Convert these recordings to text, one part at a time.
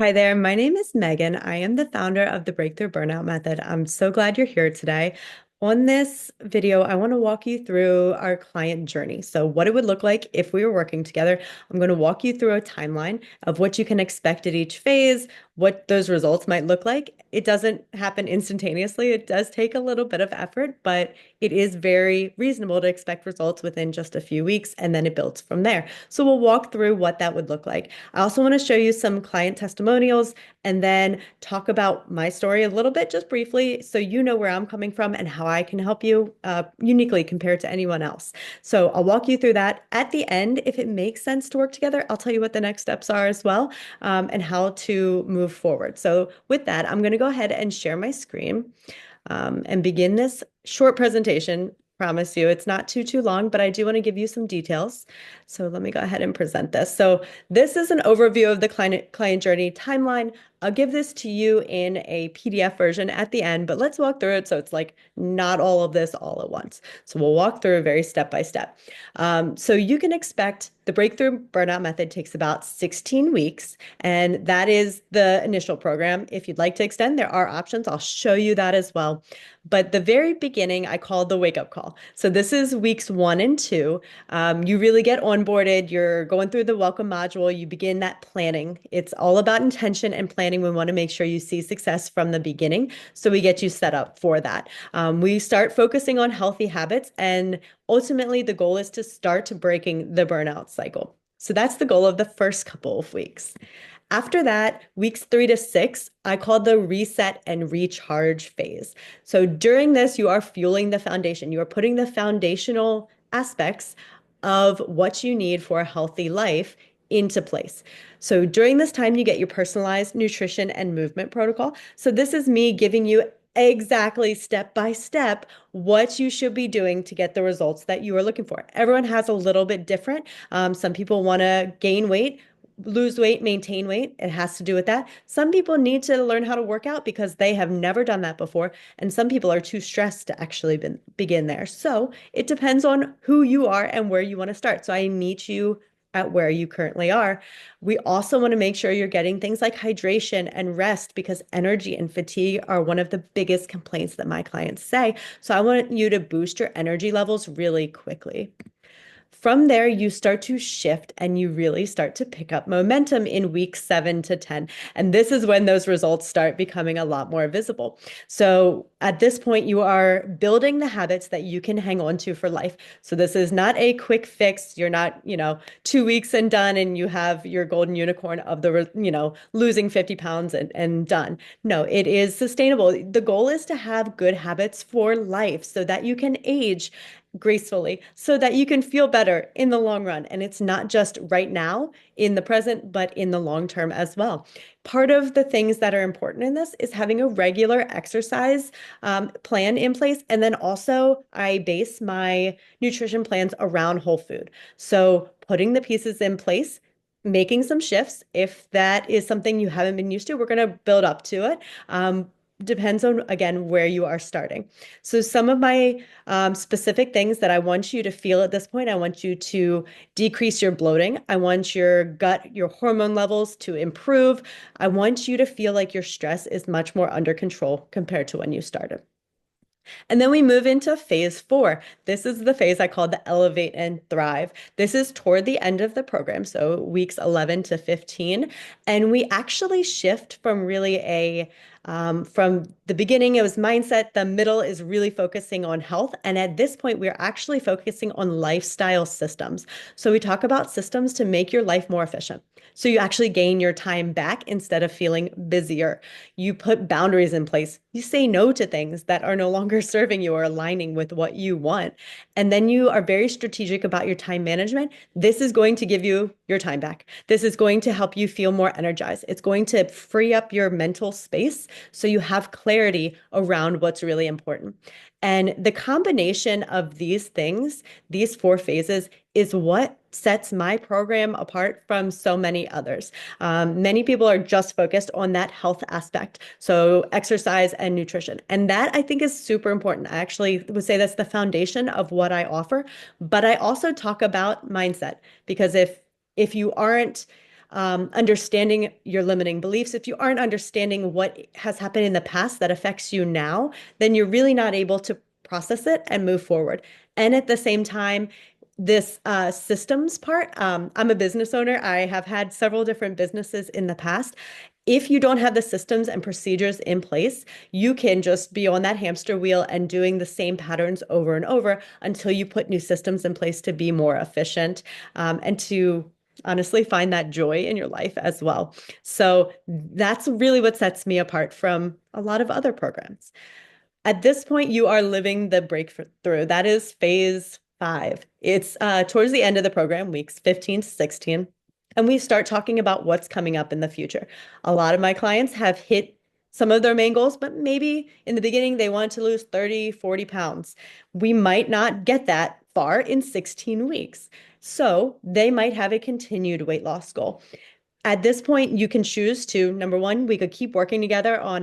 Hi there, my name is Megan. I am the founder of the Breakthrough Burnout Method. I'm so glad you're here today. On this video, I want to walk you through our client journey. So, what it would look like if we were working together. I'm going to walk you through a timeline of what you can expect at each phase, what those results might look like. It doesn't happen instantaneously. It does take a little bit of effort, but it is very reasonable to expect results within just a few weeks, and then it builds from there. So, we'll walk through what that would look like. I also want to show you some client testimonials and then talk about my story a little bit, just briefly, so you know where I'm coming from and how I can help you uniquely compared to anyone else. So I'll walk you through that. At the end, if it makes sense to work together, I'll tell you what the next steps are as well, and how to move forward. So with that, I'm going to go ahead and share my screen and begin this short presentation. Promise you it's not too long, but I do want to give you some details. So let me go ahead and present this. So this is an overview of the client journey timeline. I'll give this to you in a PDF version at the end, but let's walk through it so it's like not all of this all at once. So we'll walk through very step by step. So you can expect the Breakthrough Burnout Method takes about 16 weeks, and that is the initial program. If you'd like to extend, there are options. I'll show you that as well. But the very beginning, I call the wake up call. So this is weeks 1 and 2. You really get onboarded. You're going through the welcome module. You begin that planning. It's all about intention and planning. We want to make sure you see success from the beginning. So we get you set up for that. We start focusing on healthy habits, and ultimately the goal is to start breaking the burnout cycle. So that's the goal of the first couple of weeks. After that, weeks 3 to 6, I call the reset and recharge phase. So during this, you are fueling the foundation. You are putting the foundational aspects of what you need for a healthy life into place. So during this time, you get your personalized nutrition and movement protocol. So this is me giving you exactly step by step what you should be doing to get the results that you are looking for. Everyone has a little bit different. Some people want to gain weight, lose weight, maintain weight. It has to do with that. Some people need to learn how to work out because they have never done that before. And some people are too stressed to actually begin there. So it depends on who you are and where you want to start. So I meet you at where you currently are. We also want to make sure you're getting things like hydration and rest, because energy and fatigue are one of the biggest complaints that my clients say. So I want you to boost your energy levels really quickly. From there, you start to shift and you really start to pick up momentum in weeks 7 to 10. And this is when those results start becoming a lot more visible. So at this point, you are building the habits that you can hang on to for life. So this is not a quick fix. You're not, 2 weeks and done and you have your golden unicorn of losing 50 pounds and done. No, it is sustainable. The goal is to have good habits for life so that you can age gracefully, so that you can feel better in the long run. And it's not just right now in the present, but in the long term as well. Part of the things that are important in this is having a regular exercise plan in place. And then also, I base my nutrition plans around whole food. So putting the pieces in place, making some shifts. If that is something you haven't been used to, we're going to build up to it. Depends on, again, where you are starting. So some of my specific things that I want you to feel at this point: I want you to decrease your bloating. I want your gut, your hormone levels to improve. I want you to feel like your stress is much more under control compared to when you started. And then we move into phase 4. This is the phase I call the elevate and thrive. This is toward the end of the program, so weeks 11 to 15. And we actually shift from really from the beginning, it was mindset. The middle is really focusing on health. And at this point, we're actually focusing on lifestyle systems. So we talk about systems to make your life more efficient. So you actually gain your time back instead of feeling busier. You put boundaries in place. You say no to things that are no longer serving you or aligning with what you want. And then you are very strategic about your time management. This is going to give you your time back. This is going to help you feel more energized. It's going to free up your mental space so you have clarity around what's really important. And the combination of these things, these 4 phases, is what sets my program apart from so many others. Many people are just focused on that health aspect, so exercise and nutrition. And that, I think, is super important. I actually would say that's the foundation of what I offer. But I also talk about mindset, because if you aren't understanding your limiting beliefs. If you aren't understanding what has happened in the past that affects you now, then you're really not able to process it and move forward. And at the same time, this systems part, I'm a business owner. I have had several different businesses in the past. If you don't have the systems and procedures in place, you can just be on that hamster wheel and doing the same patterns over and over until you put new systems in place to be more efficient, and to honestly find that joy in your life as well. So that's really what sets me apart from a lot of other programs. At this point, you are living the breakthrough. That is phase 5. It's towards the end of the program, weeks 15 to 16. And we start talking about what's coming up in the future. A lot of my clients have hit some of their main goals, but maybe in the beginning they wanted to lose 30, 40 pounds. We might not get that far in 16 weeks. So they might have a continued weight loss goal. At this point, you can choose to, number one, we could keep working together on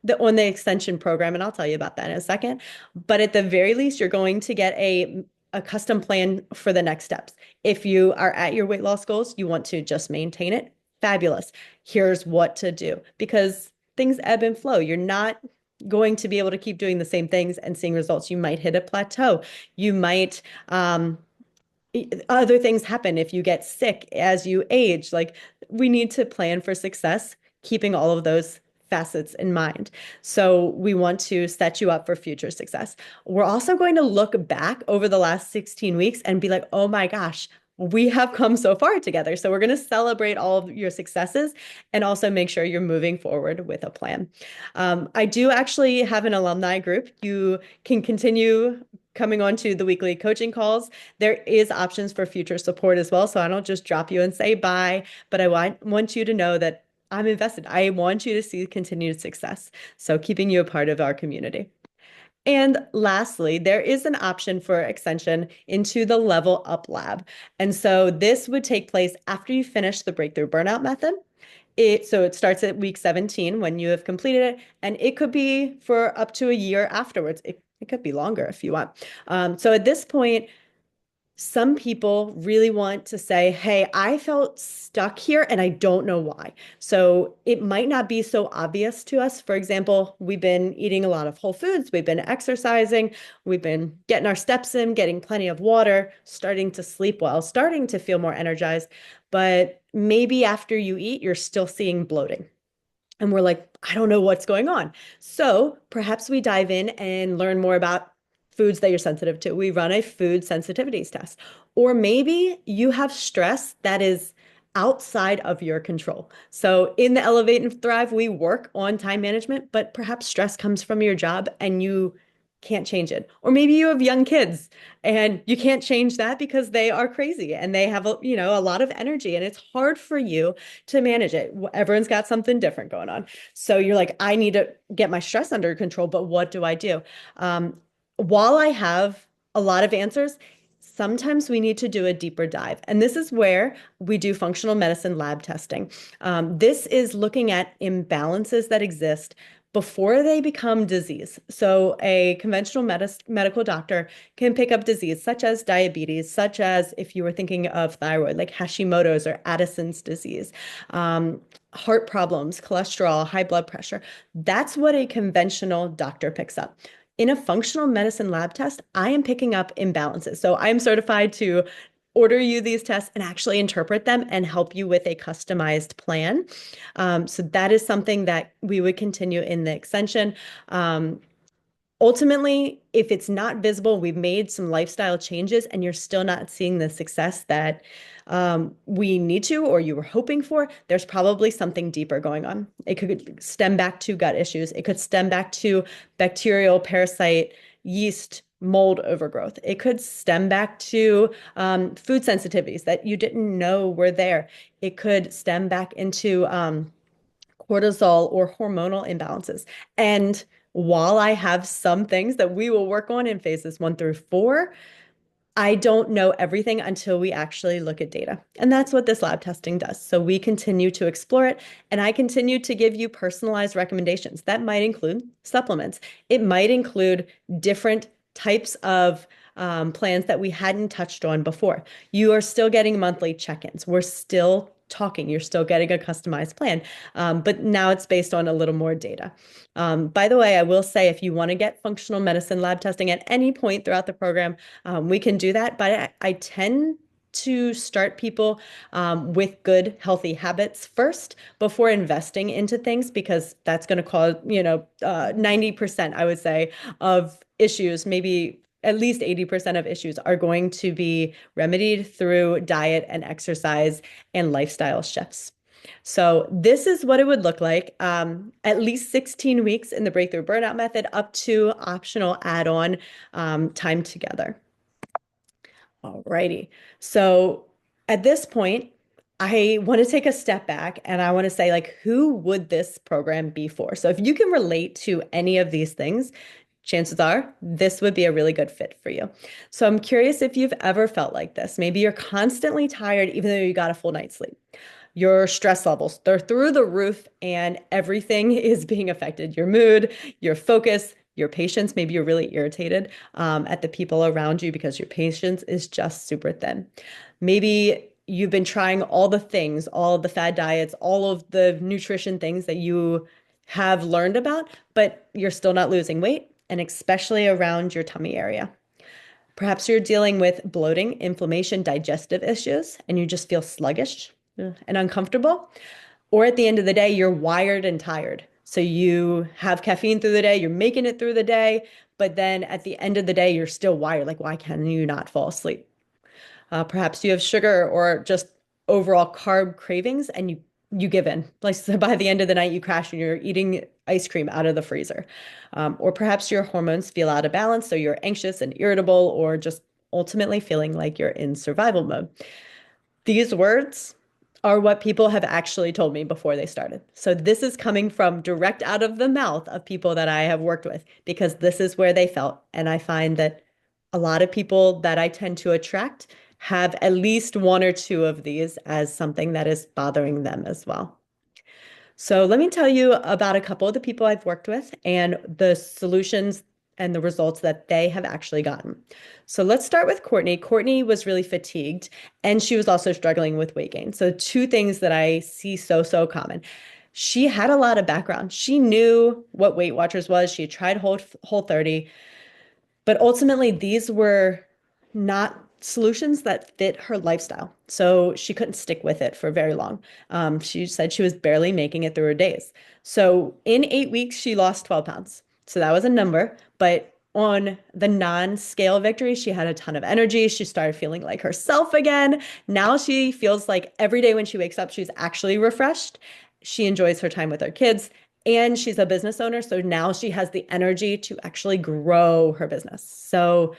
the extension program, and I'll tell you about that in a second. But at the very least, you're going to get a custom plan for the next steps. If you are at your weight loss goals, you want to just maintain it, fabulous. Here's what to do, because things ebb and flow. You're not going to be able to keep doing the same things and seeing results. You might hit a plateau. You might other things happen if you get sick as you age. Like, we need to plan for success, keeping all of those facets in mind. So we want to set you up for future success. We're also going to look back over the last 16 weeks and be like, oh my gosh, we have come so far together. So we're going to celebrate all of your successes and also make sure you're moving forward with a plan. I do actually have an alumni group. You can continue coming on to the weekly coaching calls. There is options for future support as well. So I don't just drop you and say bye, but I want you to know that I'm invested. I want you to see continued success. So keeping you a part of our community. And lastly, there is an option for extension into the Level Up Lab. And so this would take place after you finish the Breakthrough Burnout Method. So it starts at week 17 when you have completed it, and it could be for up to a year afterwards. It could be longer if you want. So at this point, some people really want to say, hey, I felt stuck here and I don't know why. So it might not be so obvious to us. For example, we've been eating a lot of whole foods, we've been exercising, we've been getting our steps in, getting plenty of water, starting to sleep well, starting to feel more energized. But maybe after you eat, you're still seeing bloating. And we're like, I don't know what's going on. So perhaps we dive in and learn more about foods that you're sensitive to. We run a food sensitivities test. Or maybe you have stress that is outside of your control. So in the Elevate and Thrive, we work on time management, but perhaps stress comes from your job and you can't change it. Or maybe you have young kids and you can't change that because they are crazy and they have a lot of energy and it's hard for you to manage it. Everyone's got something different going on. So you're like, I need to get my stress under control, but what do I do? While I have a lot of answers, sometimes we need to do a deeper dive. And this is where we do functional medicine lab testing. This is looking at imbalances that exist before they become disease. So a conventional medical doctor can pick up disease such as diabetes, such as, if you were thinking of thyroid, like Hashimoto's or Addison's disease, heart problems, cholesterol, high blood pressure. That's what a conventional doctor picks up. In a functional medicine lab test, I am picking up imbalances. So I am certified to order you these tests and actually interpret them and help you with a customized plan. So that is something that we would continue in the extension. Ultimately, if it's not visible, we've made some lifestyle changes and you're still not seeing the success that we need to or you were hoping for, there's probably something deeper going on. It could stem back to gut issues. It could stem back to bacterial, parasite, yeast, mold overgrowth. It could stem back to food sensitivities that you didn't know were there. It could stem back into cortisol or hormonal imbalances. And while I have some things that we will work on in phases 1 through 4, I don't know everything until we actually look at data. And that's what this lab testing does. So we continue to explore it, and I continue to give you personalized recommendations. That might include supplements. It might include different types of plans that we hadn't touched on before. You are still getting monthly check-ins. We're still talking. You're still getting a customized plan. But now it's based on a little more data. By the way, I will say if you want to get functional medicine lab testing at any point throughout the program, we can do that. But I tend to start people with good, healthy habits first before investing into things because that's going to cause, 90%, I would say, of issues, maybe at least 80% of issues are going to be remedied through diet and exercise and lifestyle shifts. So this is what it would look like. At least 16 weeks in the breakthrough burnout method, up to optional add-on time together. Alrighty. So at this point, I want to take a step back and I want to say, like, who would this program be for? So if you can relate to any of these things, chances are this would be a really good fit for you. So I'm curious if you've ever felt like this. Maybe you're constantly tired, even though you got a full night's sleep. Your stress levels, they're through the roof and everything is being affected. Your mood, your focus, your patience. Maybe you're really irritated at the people around you because your patience is just super thin. Maybe you've been trying all the things, all the fad diets, all of the nutrition things that you have learned about, but you're still not losing weight, and especially around your tummy area. Perhaps you're dealing with bloating, inflammation, digestive issues, and you just feel sluggish and uncomfortable. Or at the end of the day, you're wired and tired. So you have caffeine through the day, you're making it through the day, but then at the end of the day, you're still wired. Like, why can you not fall asleep? Perhaps you have sugar or just overall carb cravings and you give in. Like, so by the end of the night, you crash and you're eating ice cream out of the freezer. Or perhaps your hormones feel out of balance, so you're anxious and irritable, or just ultimately feeling like you're in survival mode. These words are what people have actually told me before they started. So this is coming from direct out of the mouth of people that I have worked with because this is where they felt. And I find that a lot of people that I tend to attract have at least one or two of these as something that is bothering them as well. So let me tell you about a couple of the people I've worked with and the solutions and the results that they have actually gotten. So let's start with Courtney. Courtney was really fatigued and she was also struggling with weight gain. So two things that I see so common. She had a lot of background. She knew what Weight Watchers was. She had tried Whole 30. But ultimately, these were not solutions that fit her lifestyle. So she couldn't stick with it for very long. She said she was barely making it through her days. So in 8 weeks, she lost 12 pounds. So that was a number. But on the non-scale victory, she had a ton of energy. She started feeling like herself again. Now she feels like every day when she wakes up, she's actually refreshed. She enjoys her time with her kids. And she's a business owner, so now she has the energy to actually grow her business. So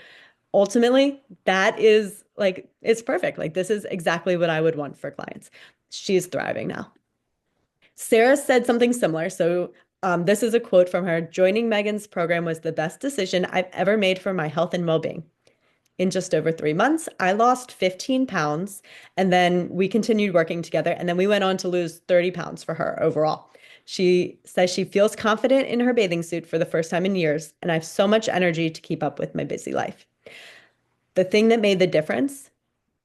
ultimately, that is like, it's perfect. Like, this is exactly what I would want for clients. She's thriving now. Sarah said something similar. So this is a quote from her. Joining Megan's program was the best decision I've ever made for my health and well-being. In just over 3 months, I lost 15 pounds, and then we continued working together, and then we went on to lose 30 pounds for her overall. She says she feels confident in her bathing suit for the first time in years, and I have so much energy to keep up with my busy life. The thing that made the difference,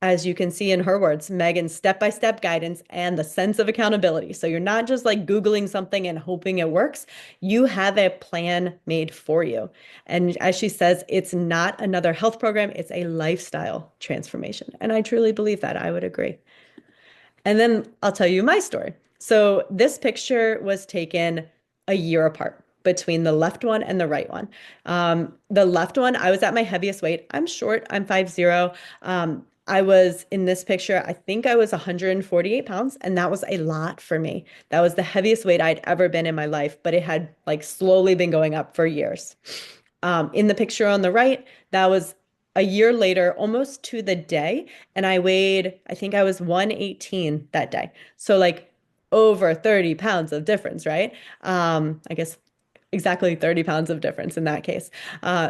as you can see in her words, Megan's step-by-step guidance and the sense of accountability. So you're not just like Googling something and hoping it works. You have a plan made for you. And as she says, it's not another health program, it's a lifestyle transformation. And I truly believe that. I would agree. And then I'll tell you my story. So this picture was taken a year apart between the left one and the right one. The left one, I was at my heaviest weight. I'm short, I'm 5'0". I was in this picture, I think I was 148 pounds, and that was a lot for me. That was the heaviest weight I'd ever been in my life, but it had like slowly been going up for years. In the picture on the right, that was a year later, almost to the day, and I weighed, I think I was 118 that day. So like over 30 pounds of difference, right? I guess exactly 30 pounds of difference in that case.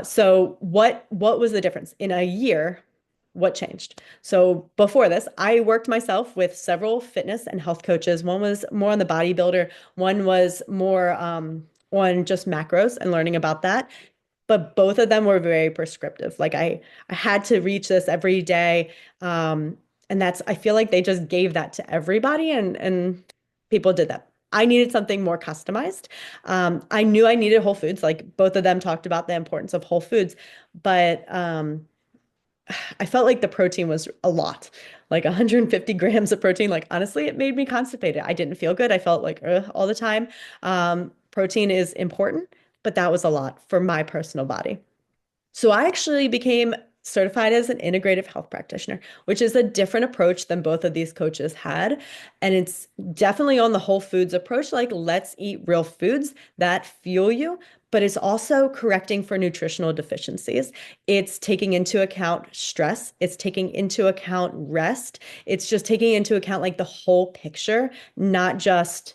So what was the difference? In a year, what changed? So before this, I worked myself with several fitness and health coaches. One was more on the bodybuilder, one was more on just macros and learning about that. But both of them were very prescriptive. Like I had to reach this every day. And that's, I feel like they just gave that to everybody and people did that. I needed something more customized. I knew I needed whole foods. Like both of them talked about the importance of whole foods, but I felt like the protein was a lot, like 150 grams of protein. Like honestly, it made me constipated. I didn't feel good. I felt like all the time. Protein is important, but that was a lot for my personal body. So I actually became certified as an integrative health practitioner, which is a different approach than both of these coaches had. And it's definitely on the whole foods approach, like let's eat real foods that fuel you, but it's also correcting for nutritional deficiencies. It's taking into account stress, it's taking into account rest, it's just taking into account like the whole picture, not just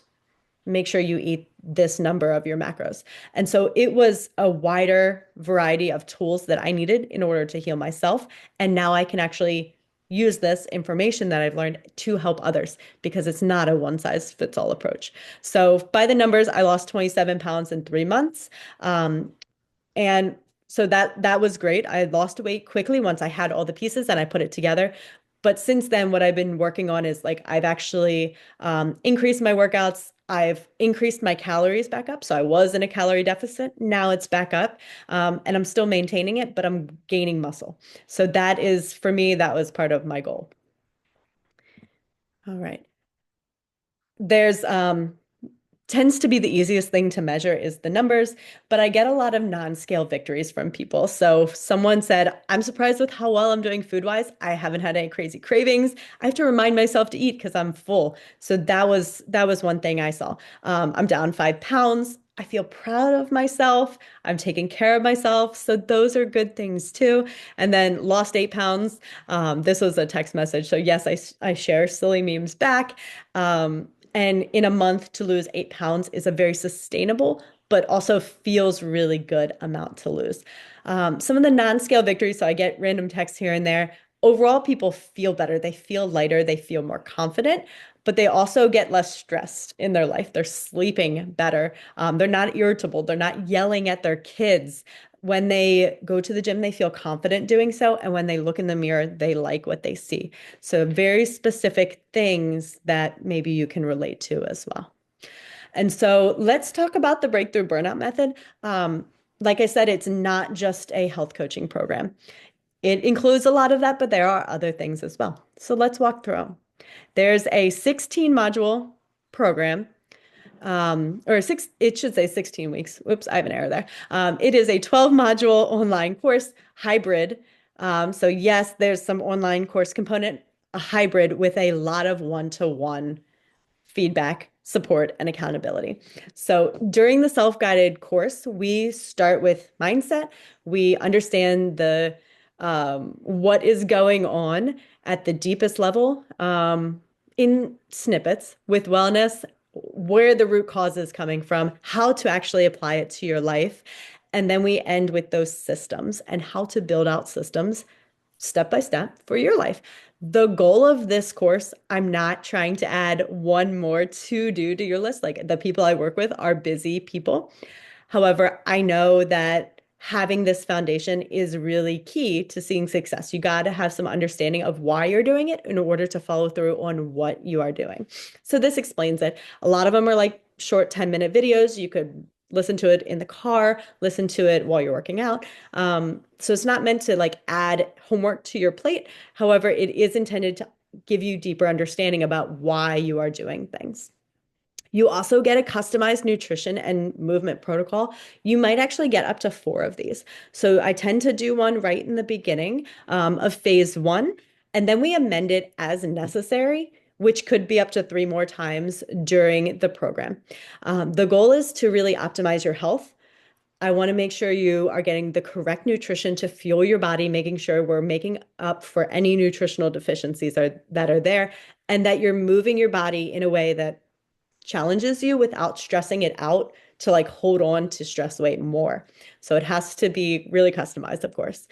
make sure you eat this number of your macros. And so it was a wider variety of tools that I needed in order to heal myself. And now I can actually use this information that I've learned to help others because it's not a one size fits all approach. So by the numbers, I lost 27 pounds in 3 months. And so that was great. I lost weight quickly once I had all the pieces and I put it together. But since then, what I've been working on is like I've actually increased my workouts. I've increased my calories back up. So I was in a calorie deficit. Now it's back up. And I'm still maintaining it, but I'm gaining muscle. So that is, for me, that was part of my goal. All right. There's tends to be the easiest thing to measure is the numbers, but I get a lot of non-scale victories from people. So if someone said, I'm surprised with how well I'm doing food-wise. I haven't had any crazy cravings. I have to remind myself to eat because I'm full. So that was one thing I saw. I'm down 5 pounds. I feel proud of myself. I'm taking care of myself. So those are good things too. And then lost 8 pounds. This was a text message. So yes, I share silly memes back. And in a month to lose 8 pounds is a very sustainable, but also feels really good amount to lose. Some of the non-scale victories, so I get random texts here and there. Overall, people feel better. They feel lighter. They feel more confident, but they also get less stressed in their life. They're sleeping better. They're not irritable. They're not yelling at their kids. When they go to the gym, they feel confident doing so. And when they look in the mirror, they like what they see. So, very specific things that maybe you can relate to as well. And so, let's talk about the Breakthrough Burnout Method. Like I said, it's not just a health coaching program, it includes a lot of that, but there are other things as well. So, let's walk through them. There's a 16 module program or six, it should say 16 weeks. Whoops, I have an error there. It is a 12 module online course, hybrid. So yes, there's some online course component, a hybrid with a lot of one-to-one feedback, support, and accountability. So during the self-guided course, we start with mindset. We understand the what is going on at the deepest level in snippets with wellness, where the root cause is coming from, how to actually apply it to your life. And then we end with those systems and how to build out systems step by step for your life. The goal of this course, I'm not trying to add one more to do to your list. Like the people I work with are busy people. However, I know that having this foundation is really key to seeing success. You got to have some understanding of why you're doing it in order to follow through on what you are doing. So this explains it. A lot of them are like short 10-minute videos. You could listen to it in the car, listen to it while you're working out. So it's not meant to like add homework to your plate. However, it is intended to give you deeper understanding about why you are doing things. You also get a customized nutrition and movement protocol. You might actually get up to four of these. So I tend to do one right in the beginning of phase one, and then we amend it as necessary, which could be up to three more times during the program. The goal is to really optimize your health. I want to make sure you are getting the correct nutrition to fuel your body, making sure we're making up for any nutritional deficiencies that are there, and that you're moving your body in a way that challenges you without stressing it out to like hold on to stress weight more. So it has to be really customized, of course.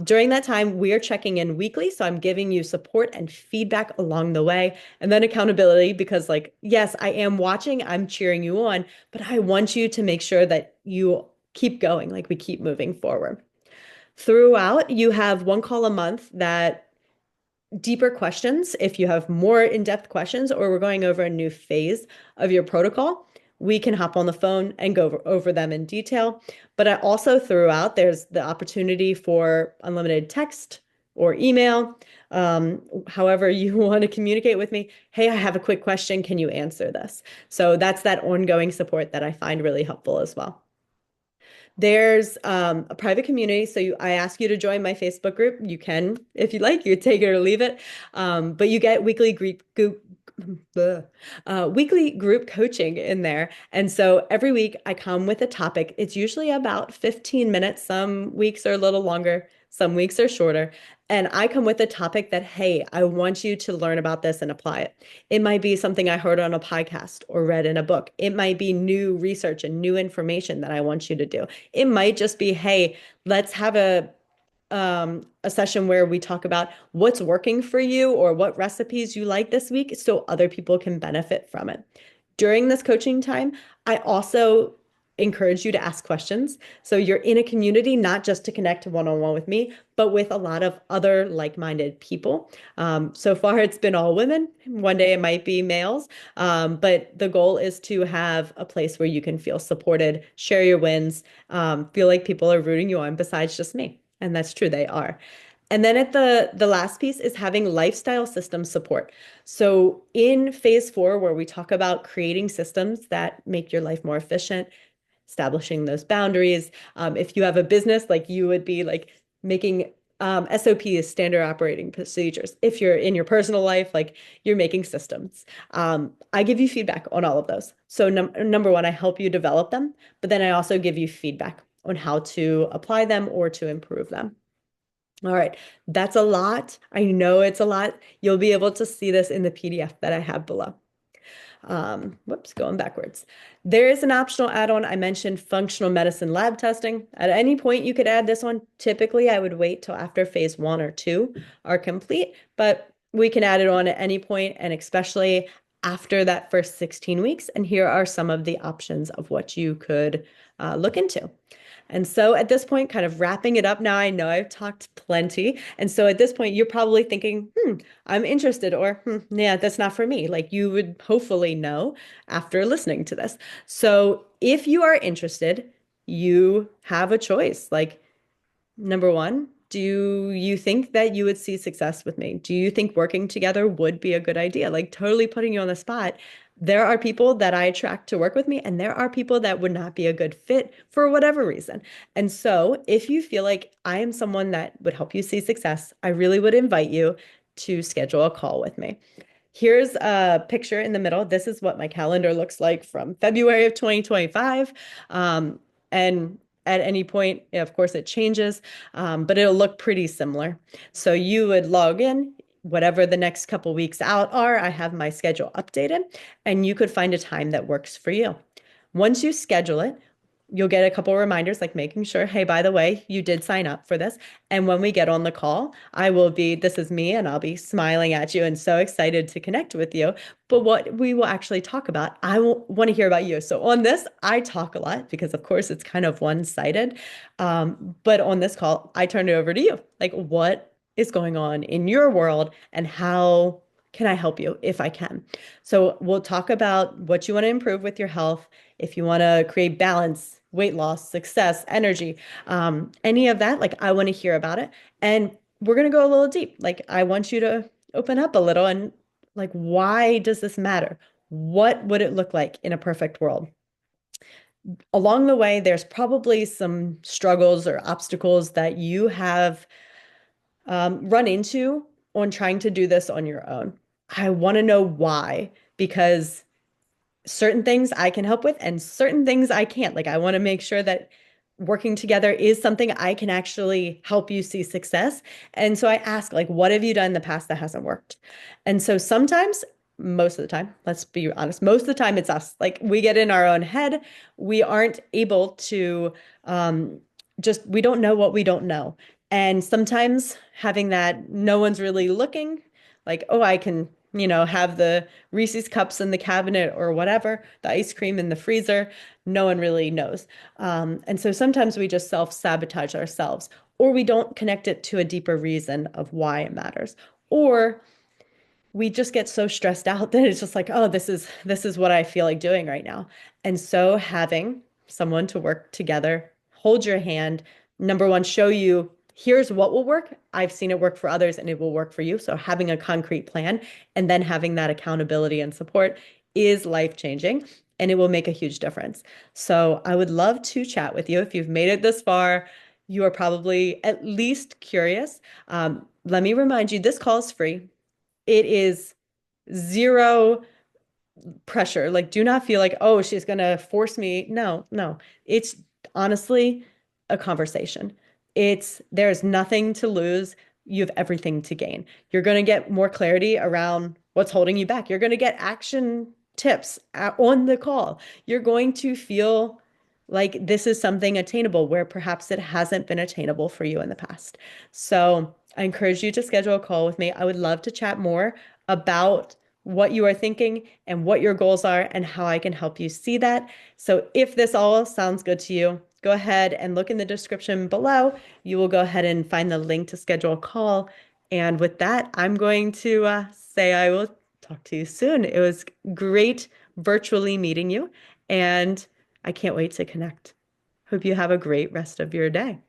During that time, we are checking in weekly. So I'm giving you support and feedback along the way. And then accountability, because like, yes, I am watching, I'm cheering you on, but I want you to make sure that you keep going, like we keep moving forward. Throughout, you have one call a month that deeper questions, if you have more in-depth questions, or we're going over a new phase of your protocol, we can hop on the phone and go over them in detail. But I also throughout, there's the opportunity for unlimited text or email, however you want to communicate with me. Hey, I have a quick question. Can you answer this? So that's that ongoing support that I find really helpful as well. There's a private community. So I ask you to join my Facebook group. You can, if you like, you take it or leave it. But you get weekly group coaching in there. And so every week I come with a topic. It's usually about 15 minutes. Some weeks are a little longer, some weeks are shorter. And I come with a topic that, hey, I want you to learn about this and apply it. It might be something I heard on a podcast or read in a book. It might be new research and new information that I want you to do. It might just be, hey, let's have a session where we talk about what's working for you or what recipes you like this week so other people can benefit from it. During this coaching time, I also encourage you to ask questions. So you're in a community, not just to connect one-on-one with me, but with a lot of other like-minded people. So far, it's been all women. One day it might be males. But the goal is to have a place where you can feel supported, share your wins, feel like people are rooting you on besides just me. And that's true, they are. And then at the last piece is having lifestyle system support. So in phase 4, where we talk about creating systems that make your life more efficient, establishing those boundaries. If you have a business, like you would be like making SOPs, standard operating procedures. If you're in your personal life, like you're making systems. I give you feedback on all of those. So number one, I help you develop them, but then I also give you feedback on how to apply them or to improve them. All right, that's a lot. I know it's a lot. You'll be able to see this in the PDF that I have below. Whoops, going backwards. There is an optional add-on. I mentioned functional medicine lab testing. At any point, you could add this on. Typically, I would wait till after phase 1 or 2 are complete, but we can add it on at any point, and especially after that first 16 weeks. And here are some of the options of what you could look into. And so at this point, kind of wrapping it up now, I know I've talked plenty. And so at this point, you're probably thinking, I'm interested, or yeah, that's not for me. Like you would hopefully know after listening to this. So if you are interested, you have a choice. Like, number one, do you think that you would see success with me? Do you think working together would be a good idea? Like totally putting you on the spot. There are people that I attract to work with me, and there are people that would not be a good fit for whatever reason. And so if you feel like I am someone that would help you see success, I really would invite you to schedule a call with me. Here's a picture in the middle. This is what my calendar looks like from February of 2025. And at any point, of course, it changes, but it'll look pretty similar. So you would log in, whatever the next couple weeks out are, I have my schedule updated, and you could find a time that works for you. Once you schedule it, you'll get a couple reminders like making sure, hey, by the way, you did sign up for this. And when we get on the call, this is me, and I'll be smiling at you and so excited to connect with you. But what we will actually talk about, I want to hear about you. So on this, I talk a lot because, of course, it's kind of one-sided. But on this call, I turn it over to you. Like, what is going on in your world, and how can I help you if I can? So we'll talk about what you want to improve with your health, if you want to create balance, weight loss, success, energy, any of that. Like I want to hear about it. And we're going to go a little deep. Like I want you to open up a little and like, why does this matter? What would it look like in a perfect world? Along the way, there's probably some struggles or obstacles that you have run into on trying to do this on your own. I want to know why, because certain things I can help with and certain things I can't. Like I want to make sure that working together is something I can actually help you see success. And so I ask, like, what have you done in the past that hasn't worked? And so sometimes, most of the time, let's be honest, most of the time it's us. Like we get in our own head. We aren't able to we don't know what we don't know. And sometimes having that, no one's really looking, like, oh, I can, have the Reese's cups in the cabinet or whatever, the ice cream in the freezer. No one really knows. And so sometimes we just self-sabotage ourselves, or we don't connect it to a deeper reason of why it matters. Or we just get so stressed out that it's just like, oh, this is what I feel like doing right now. And so having someone to work together, hold your hand, number one, show you here's what will work. I've seen it work for others and it will work for you. So having a concrete plan and then having that accountability and support is life-changing and it will make a huge difference. So I would love to chat with you. If you've made it this far, you are probably at least curious. Let me remind you, this call is free. It is zero pressure. Like, do not feel like, oh, she's gonna force me. No, no. It's honestly a conversation. There's nothing to lose. You have everything to gain. You're gonna get more clarity around what's holding you back. You're gonna get action tips on the call. You're going to feel like this is something attainable where perhaps it hasn't been attainable for you in the past. So I encourage you to schedule a call with me. I would love to chat more about what you are thinking and what your goals are and how I can help you see that. So if this all sounds good to you, go ahead and look in the description below. You will go ahead and find the link to schedule a call. And with that, I'm going to say I will talk to you soon. It was great virtually meeting you, and I can't wait to connect. Hope you have a great rest of your day.